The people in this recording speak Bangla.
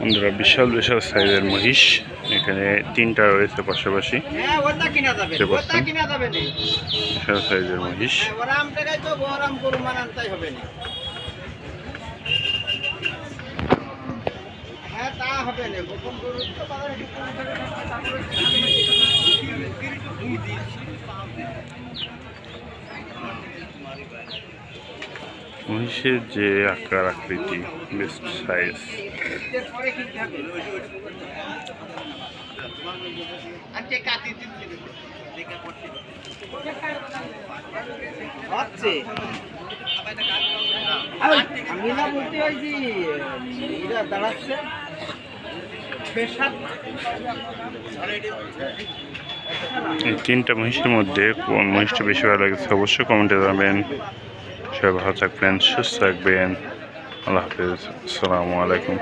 বন্ধুরা বিশাল বিশাল সাইজের মহিষ এখানে তিনটা রয়েছে পাশাপাশি। বিশাল সাইজের মহিষ। মহিষের যে আকার আকৃতি বেস্ট সাইজ। এই তিনটা মহিষের মধ্যে কোন মহিষটা বেশি ভালো লাগছে অবশ্যই কমেন্টে জানাবেন। সবাই ভালো থাকবেন, সুস্থ থাকবেন। আল্লাহ হাফেজ, আসসালামু আলাইকুম।